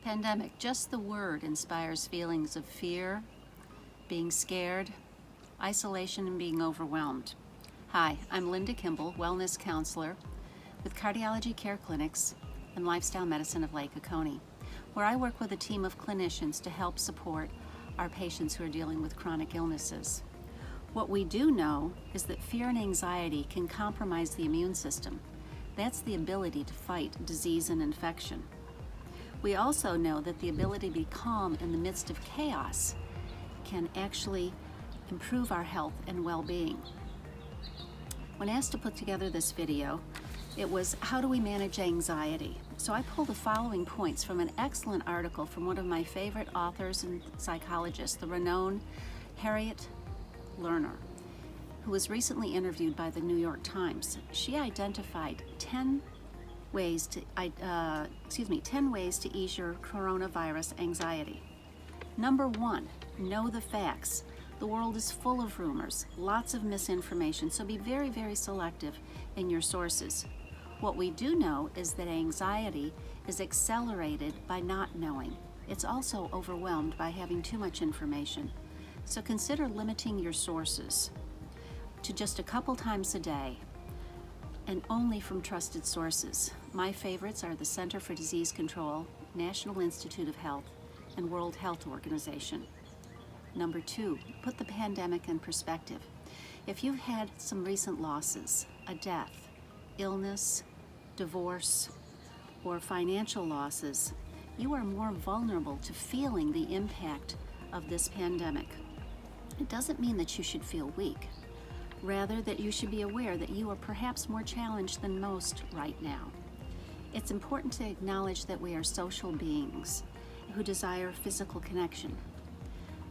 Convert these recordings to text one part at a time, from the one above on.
Pandemic, just the word inspires feelings of fear, being scared, isolation, and being overwhelmed. Hi, I'm Linda Kimbell, wellness counselor with Cardiology Care Clinics and Lifestyle Medicine of Lake Oconee, where I work with a team of clinicians to help support our patients who are dealing with chronic illnesses. What we do know is that fear and anxiety can compromise the immune system. That's the ability to fight disease and infection. We also know that the ability to be calm in the midst of chaos can actually improve our health and well-being. When asked to put together this video, it was, how do we manage anxiety? So I pulled the following points from an excellent article from one of my favorite authors and psychologists, the renowned Harriet Lerner, who was recently interviewed by the New York Times. She identified 10 ways to ease your coronavirus anxiety. Number 1, know the facts. The world is full of rumors, lots of misinformation, so be very, very selective in your sources. What we do know is that anxiety is accelerated by not knowing. It's also overwhelmed by having too much information. So consider limiting your sources to just a couple times a day, and only from trusted sources. My favorites are the Center for Disease Control, National Institute of Health, and World Health Organization. Number 2, put the pandemic in perspective. If you've had some recent losses, a death, illness, divorce, or financial losses, you are more vulnerable to feeling the impact of this pandemic. It doesn't mean that you should feel weak. Rather, that you should be aware that you are perhaps more challenged than most right now. It's important to acknowledge that we are social beings who desire physical connection.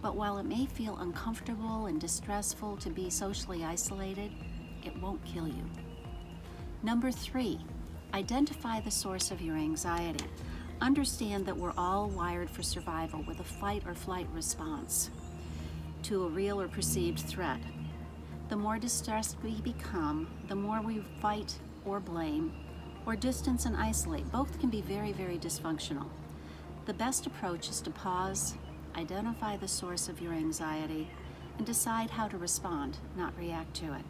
But while it may feel uncomfortable and distressful to be socially isolated, it won't kill you. Number 3, identify the source of your anxiety. Understand that we're all wired for survival with a fight or flight response to a real or perceived threat. The more distressed we become, the more we fight or blame or distance and isolate. Both can be very, very dysfunctional. The best approach is to pause, identify the source of your anxiety, and decide how to respond, not react to it.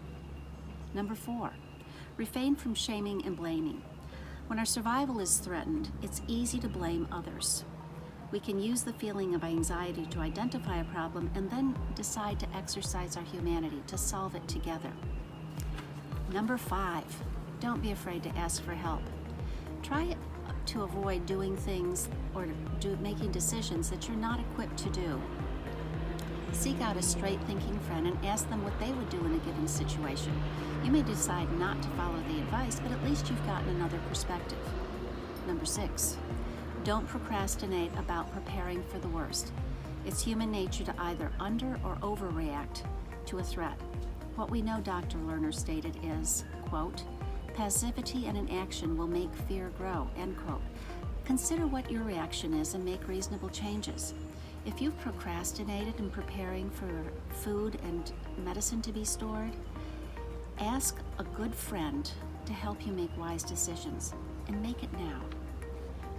Number 4, refrain from shaming and blaming. When our survival is threatened, it's easy to blame others. We can use the feeling of anxiety to identify a problem and then decide to exercise our humanity to solve it together. Number 5, don't be afraid to ask for help. Try to avoid doing things or making decisions that you're not equipped to do. Seek out a straight-thinking friend and ask them what they would do in a given situation. You may decide not to follow the advice, but at least you've gotten another perspective. Number 6, don't procrastinate about preparing for the worst. It's human nature to either under or overreact to a threat. What we know, Dr. Lerner stated, is, quote, passivity and inaction will make fear grow, end quote. Consider what your reaction is and make reasonable changes. If you've procrastinated in preparing for food and medicine to be stored, ask a good friend to help you make wise decisions, and make it now.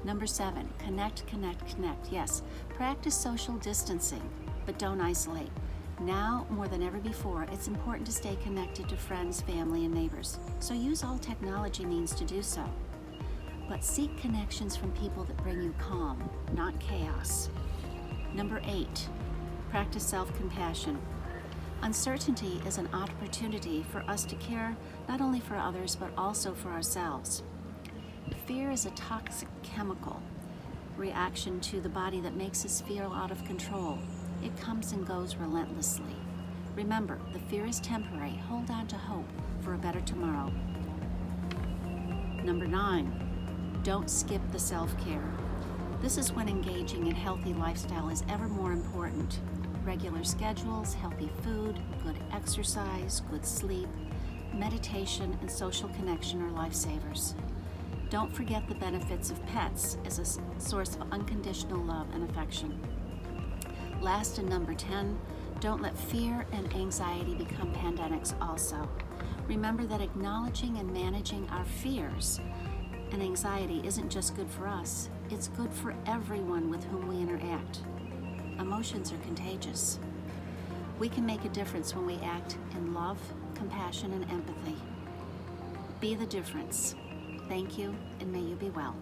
Number 7, connect. Yes, practice social distancing, but don't isolate. Now, more than ever before, it's important to stay connected to friends, family, and neighbors. So use all technology means to do so. But seek connections from people that bring you calm, not chaos. Number 8, practice self-compassion. Uncertainty is an opportunity for us to care not only for others, but also for ourselves. Fear is a toxic chemical reaction to the body that makes us feel out of control. It comes and goes relentlessly. Remember, the fear is temporary. Hold on to hope for a better tomorrow. Number 9, don't skip the self-care. This is when engaging in healthy lifestyle is ever more important. Regular schedules, healthy food, good exercise, good sleep, meditation, and social connection are lifesavers. Don't forget the benefits of pets as a source of unconditional love and affection. Last, and number 10, don't let fear and anxiety become pandemics also. Remember that acknowledging and managing our fears and anxiety isn't just good for us, It's good for everyone with whom we interact. Emotions are contagious. We can make a difference when we act in love, compassion, and empathy. Be the difference. Thank you, and may you be well.